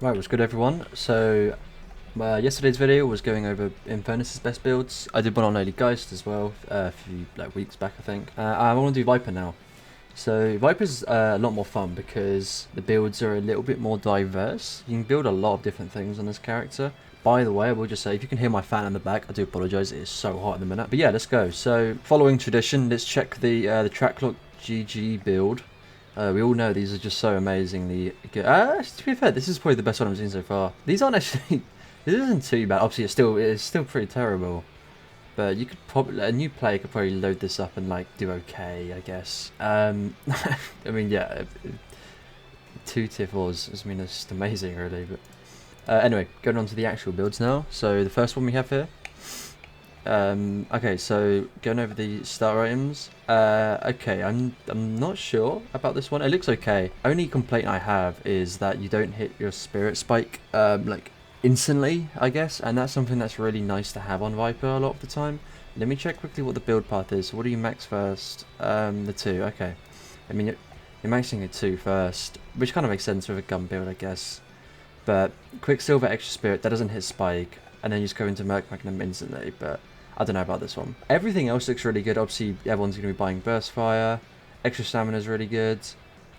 Right, what's good everyone? So, yesterday's video was going over Infernus's best builds. I did one on Early Geist as well, a few weeks back I think. I want to do Vyper now. So Vyper's a lot more fun because the builds are a little bit more diverse. You can build a lot of different things on this character. By the way, I will just say, if you can hear my fan in the back, I do apologise, it is so hot in the minute. But yeah, let's go. So, following tradition, let's check the Tracklock GG build. We all know these are just so amazingly good. To be fair, this is probably the best one I've seen so far. These aren't actually... this isn't too bad. Obviously, it's still pretty terrible. But you could probably... a new player could probably load this up and, do okay, I guess. I mean, yeah. 2 tier 4s, I mean, it's just amazing, really. But anyway, going on to the actual builds now. So, the first one we have here. Okay, so going over the starter items. Okay, I'm not sure about this one. It looks okay. Only complaint I have is that you don't hit your spirit spike instantly, I guess, and that's something that's really nice to have on Vyper a lot of the time. Let me check quickly what the build path is. What do you max first? The 2. Okay. I mean, you're maxing a 2 first, which kind of makes sense with a gun build, I guess. But Quicksilver, extra spirit, that doesn't hit spike, and then you just go into Merc Magnum instantly, but I don't know about this one. Everything else looks really good. Obviously, everyone's going to be buying Burst Fire. Extra Stamina is really good.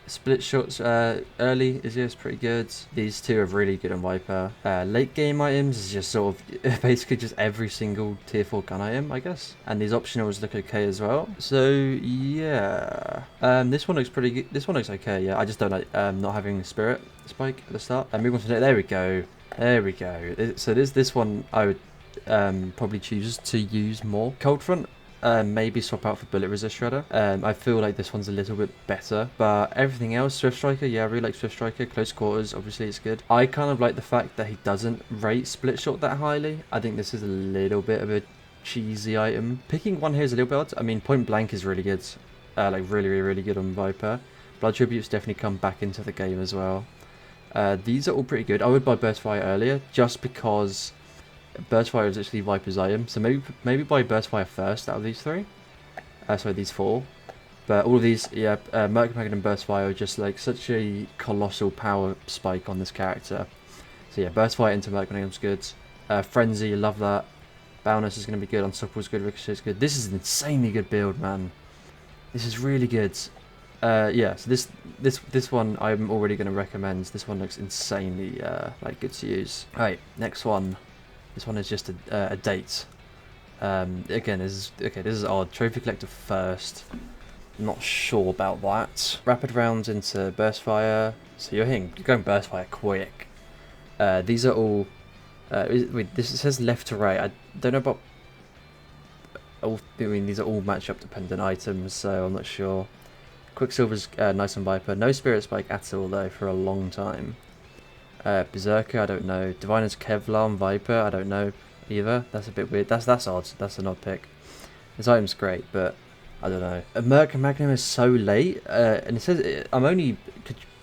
Split shots early is just pretty good. These two are really good on Vyper. Late game items is just sort of basically just every single tier 4 gun item, I guess. And these optionals look okay as well. So yeah, this one looks pretty good. This one looks okay. Yeah, I just don't like not having Spirit Spike at the start. And move on to there we go. There we go. So this one I would probably choose to use more. Cold Front. Maybe swap out for Bullet Resist Shredder. I feel like this one's a little bit better, but everything else, Swift Striker, yeah, I really like Swift Striker. Close Quarters, obviously it's good. I kind of like the fact that he doesn't rate Split Shot that highly. I think this is a little bit of a cheesy item. Picking one here is a little bit odd. I mean, Point Blank is really good, really good on Vyper. Blood Tributes definitely come back into the game as well. These are all pretty good. I would buy Burst Fire earlier, just because Burst Fire is actually Vyper's item, so maybe buy Burst Fire first out of these 3. Sorry, these 4. But all of these, yeah, Merc Magnet and Burst Fire are just like such a colossal power spike on this character. So yeah, Burst Fire into Merc Magnum's good. Frenzy, love that. Boundless is going to be good. Unstoppable's good. Ricochet's good. This is an insanely good build, man. This is really good. Yeah, so this one I'm already going to recommend. This one looks insanely good to use. Alright, next one. This one is just a date. Again, this is odd. Trophy Collector first. Not sure about that. Rapid rounds into Burst Fire. So you're going Burst Fire quick. These are all... wait, this says left to right. I don't know about... I mean, these are all matchup dependent items, so I'm not sure. Quicksilver's nice on Vyper. No Spirit Spike at all, though, for a long time. Berserker, I don't know. Diviner's Kevlar on Vyper, I don't know either. That's a bit weird. That's odd. That's an odd pick. This item's great, but I don't know. Merc Magnum is so late, and it says I'm only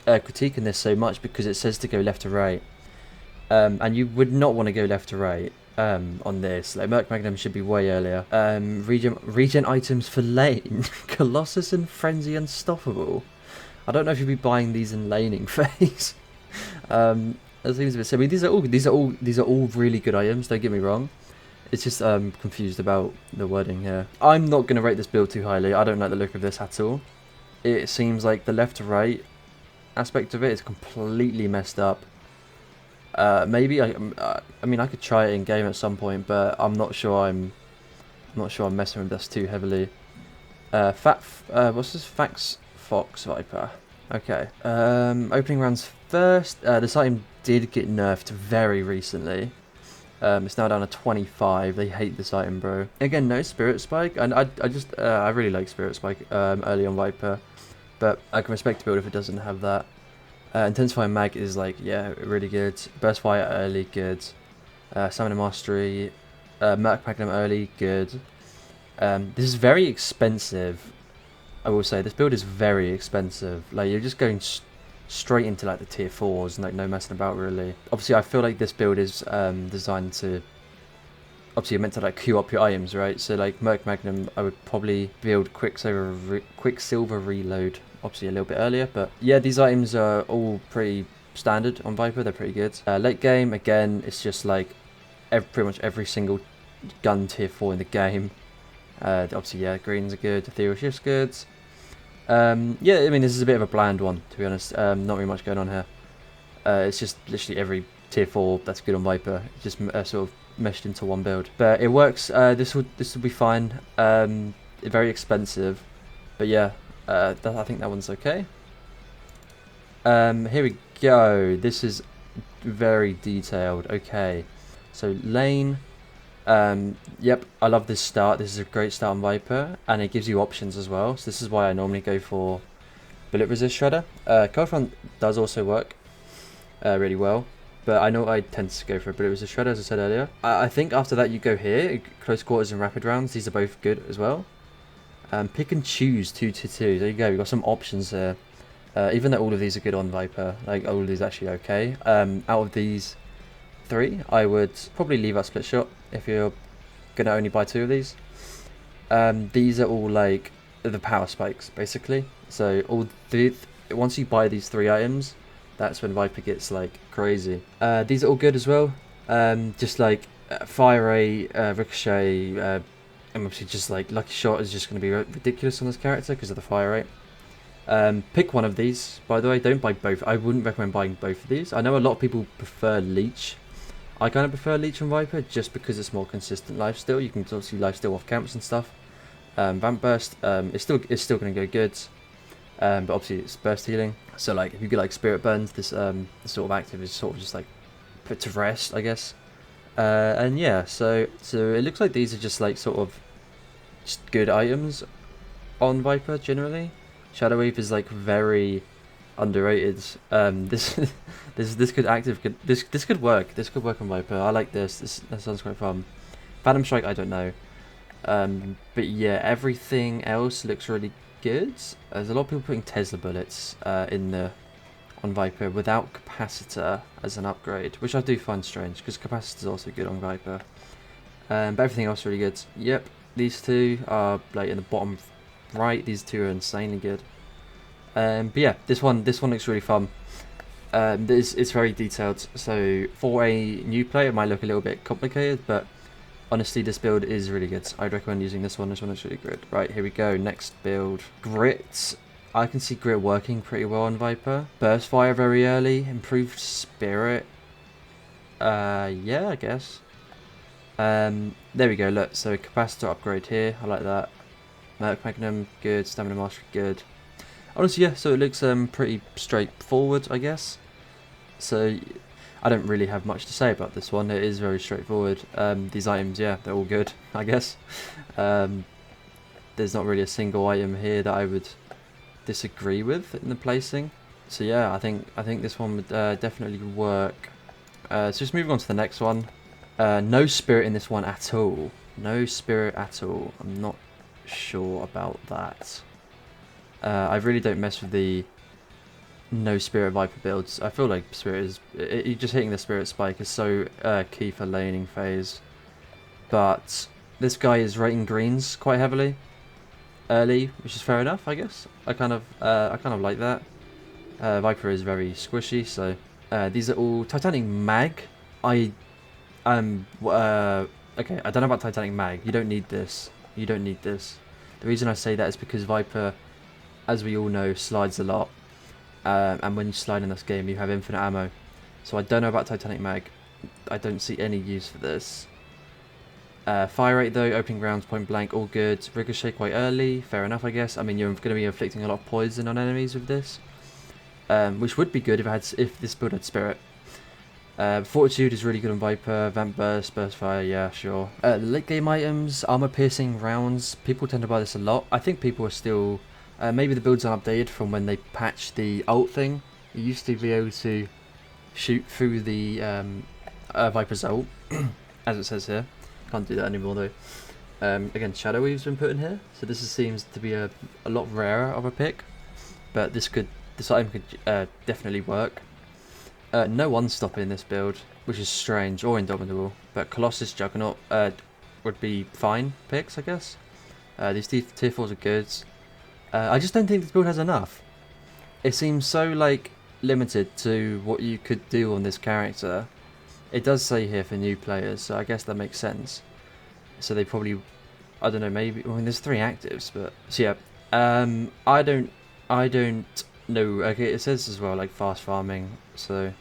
critiquing this so much because it says to go left to right, and you would not want to go left to right on this. Like Merc Magnum should be way earlier. Regen items for lane, Colossus and Frenzy Unstoppable. I don't know if you'd be buying these in laning phase. That seems a bit silly. These are all really good items, don't get me wrong. It's just confused about the wording here. I'm not going to rate this build too highly. I don't like the look of this at all. It seems like the left to right aspect of it is completely messed up. Maybe I mean I could try it in game at some point, but I'm not sure I'm messing with this too heavily. What's this? Fax Fox Vyper. Okay. Opening rounds first. This item did get nerfed very recently. It's now down to 25. They hate this item, bro. Again, no Spirit Spike, and I really like Spirit Spike early on Vyper, but I can respect the build if it doesn't have that. Intensify Mag is really good. Burst Fire early, good. Stamina Mastery, Merc Magnum early, good. This is very expensive. I will say this build is very expensive. Like you're just going straight into the tier 4s and no messing about really. Obviously, I feel like this build is designed to. Obviously, you're meant to queue up your items, right? So Merc Magnum, I would probably build Quicksilver Reload. Obviously, a little bit earlier, but yeah, these items are all pretty standard on Vyper. They're pretty good. Late game, again, it's just like pretty much every single gun tier 4 in the game. Obviously, yeah, greens are good. Ethereal shift's good. Yeah, I mean, this is a bit of a bland one, to be honest. Not really much going on here. It's just literally every tier 4 that's good on Vyper, just sort of meshed into one build. But it works. This will be fine. Very expensive, but yeah, I think that one's okay. Here we go. This is very detailed. Okay, so lane. Yep, I love this start. This is a great start on Vyper, and it gives you options as well. So this is why I normally go for bullet resist shredder. Cold front does also work really well, but I know I tend to go for a bullet resist shredder, as I said earlier. I think after that you go here, close quarters and rapid rounds. These are both good as well. Pick and choose 2 to 2. There you go. We've got some options here. Even though all of these are good on Vyper, like all of these are actually okay. Out of these 3, I would probably leave out split shot if you're gonna only buy 2 of these. These are all like the power spikes basically. So once you buy these 3 items, that's when Vyper gets like crazy. These are all good as well. Just like fire rate, ricochet, and obviously just like lucky shot is just going to be ridiculous on this character because of the fire rate. Pick one of these, by the way. Don't buy both. I wouldn't recommend buying both of these. I know a lot of people prefer leech. I kind of prefer leech on Vyper just because it's more consistent lifesteal. You can obviously lifesteal off camps and stuff. Vamp burst, it's still going to go good, but obviously it's burst healing. So like if you get like spirit burns, this sort of active is sort of just like put to rest, I guess. And yeah, so it looks like these are just like sort of just good items on Vyper generally. Shadow Wave is like very underrated. This could work. This could work on Vyper. I like this. That sounds quite fun. Phantom Strike, I don't know. But yeah, everything else looks really good. There's a lot of people putting Tesla bullets on Vyper without capacitor as an upgrade, which I do find strange because capacitor is also good on Vyper. But everything else really good. Yep, these 2 are like in the bottom right. These 2 are insanely good. But yeah, this one looks really fun. It's very detailed. So for a new player, it might look a little bit complicated, but honestly, this build is really good. I'd recommend using this one. This one is really good. Right, here we go. Next build. Grit. I can see Grit working pretty well on Vyper. Burst Fire very early. Improved Spirit. Yeah, I guess. There we go. Look, so Capacitor upgrade here. I like that. Merc Magnum, good. Stamina Mastery, good. Honestly, yeah, so it looks pretty straightforward, I guess. So I don't really have much to say about this one. It is very straightforward. These items, yeah, they're all good, I guess. There's not really a single item here that I would disagree with in the placing. So yeah, I think this one would definitely work. So just moving on to the next one. No spirit in this one at all. No spirit at all. I'm not sure about that. I really don't mess with the no spirit Vyper builds. I feel like spirit is just hitting the spirit spike is so key for laning phase. But this guy is rating greens quite heavily early, which is fair enough, I guess. I kind of like that. Vyper is very squishy, so these are all Titanic Mag. Okay, I don't know about Titanic Mag. You don't need this. You don't need this. The reason I say that is because Vyper, as we all know, slides a lot. And when you slide in this game, you have infinite ammo. So I don't know about Titanic Mag. I don't see any use for this. Fire rate though, opening rounds, point blank, all good. Ricochet quite early, fair enough I guess. I mean, you're going to be inflicting a lot of poison on enemies with this. Which would be good if this build had spirit. Fortitude is really good on Vyper. Vamp burst, burst fire, yeah, sure. Late game items, armor piercing rounds. People tend to buy this a lot. I think people are still... maybe the build's updated from when they patched the ult thing. You used to be able to shoot through the Viper's ult, as it says here. Can't do that anymore though. Again, Shadow Weave's been put in here, so this seems to be a lot rarer of a pick. But this item could definitely work. No one-stop in this build, which is strange, or Indomitable. But Colossus, Juggernaut would be fine picks, I guess. These tier 4s are good. I just don't think this build has enough. It seems so like limited to what you could do on this character. It does say here for new players, so I guess that makes sense. So they probably, I don't know, maybe, I mean, there's 3 actives, but, so yeah, I don't know. Okay, it says as well, like, fast farming, so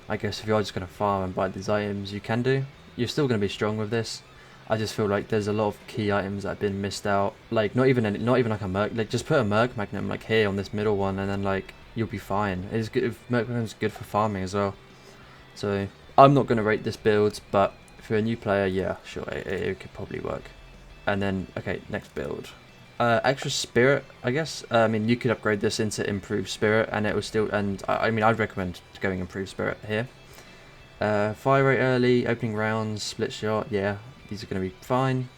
I guess if you're just going to farm and buy these items, you can do. You're still going to be strong with this. I just feel like there's a lot of key items that have been missed out. Like, not even like a merc, like, just put a merc magnum, like, here on this middle one, and then, like, you'll be fine. It's good, merc magnum's good for farming as well. So, I'm not going to rate this build, but for a new player, yeah, sure, it could probably work. And then, okay, next build. Extra spirit, I guess. I mean, you could upgrade this into improved spirit, and it will still. And I mean, I'd recommend going improved spirit here. Fire rate early, opening rounds, split shot. Yeah, these are going to be fine.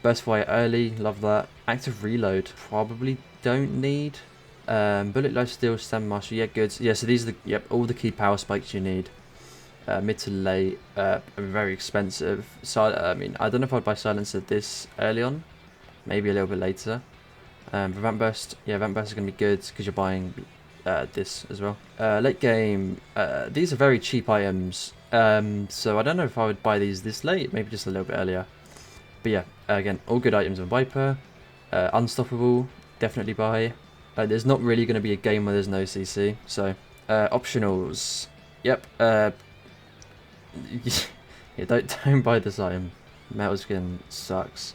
Burst fire early, love that. Active reload, probably don't need. Bullet life steal, stamina marshal. Yeah, good. Yeah, so these are all the key power spikes you need. Mid to late, very expensive. So I mean, I don't know if I'd buy silencer this early on. Maybe a little bit later. Vamp burst, yeah, vamp burst is going to be good because you're buying this as well. Late game, these are very cheap items. So I don't know if I would buy these this late, maybe just a little bit earlier. But yeah, again, all good items on Vyper. Unstoppable, definitely buy. There's not really going to be a game where there's no CC. So optionals, yep. Yeah, don't buy this item. Metal skin sucks.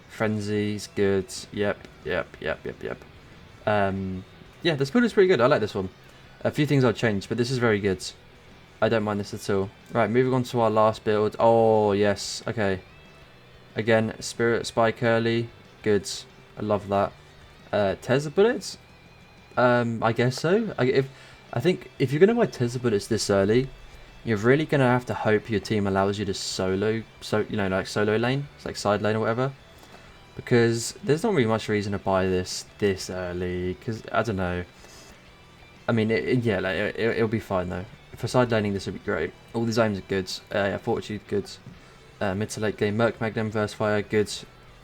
Frenzy's good. Yep. Yeah, this build is pretty good. I like this one. A few things I'll change, but this is very good. I don't mind this at all. Right, moving on to our last build. Oh, yes. Okay. Again, Spirit Spike early. Good. I love that. Tesla bullets? I guess so. I think if you're going to buy Tesla bullets this early, you're really going to have to hope your team allows you to solo lane. It's like side lane or whatever. Because there's not really much reason to buy this early. Because, I don't know. I mean, it'll be fine though. For side laning, this would be great. All these items are good. Fortitude, good. Mid to late game, Merc Magnum, Verse Fire, good.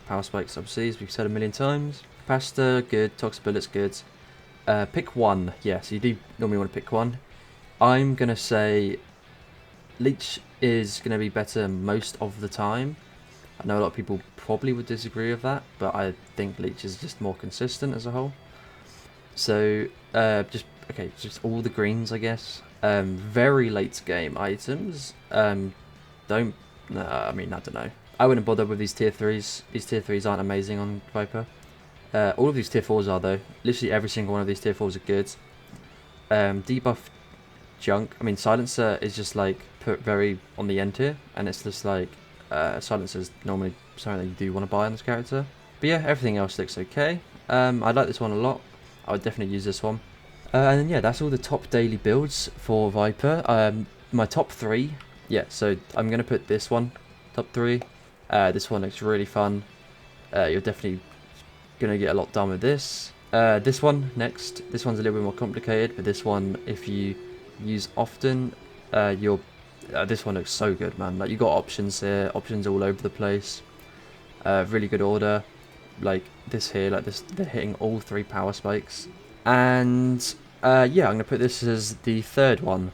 Power Spikes, obviously, as we've said a million times. Capacitor, good. Toxic Bullets, good. Pick one. Yeah, so you do normally want to pick one. I'm going to say Leech is going to be better most of the time. I know a lot of people probably would disagree with that, but I think Leech is just more consistent as a whole. So, just all the greens, I guess. Very late game items. I don't know. I wouldn't bother with these tier 3s. These tier 3s aren't amazing on Vyper. All of these tier 4s are though. Literally every single one of these tier 4s are good. Debuff junk. I mean, silencer is just like put very on the end tier, and it's just like silencer is normally something that you do want to buy on this character. But yeah, everything else looks okay. I like this one a lot. I would definitely use this one. And then yeah, that's all the top daily builds for Vyper. My top 3. Yeah, so I'm going to put this one, top 3. This one looks really fun. You're definitely going to get a lot done with this. This one, next. This one's a little bit more complicated, but this one, if you use often, this one looks so good, man. Like, you got options here, options all over the place. Really good order. Like this here, like this, they're hitting all 3 power spikes. And yeah, I'm going to put this as the 3rd one.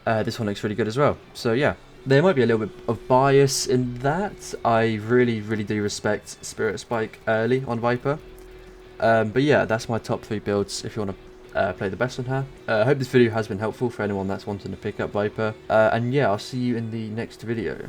This one looks really good as well. So yeah, there might be a little bit of bias in that. I really do respect Spirit Spike early on Vyper. But yeah, that's my top 3 builds if you want to play the best on her. I hope this video has been helpful for anyone that's wanting to pick up Vyper. And yeah, I'll see you in the next video.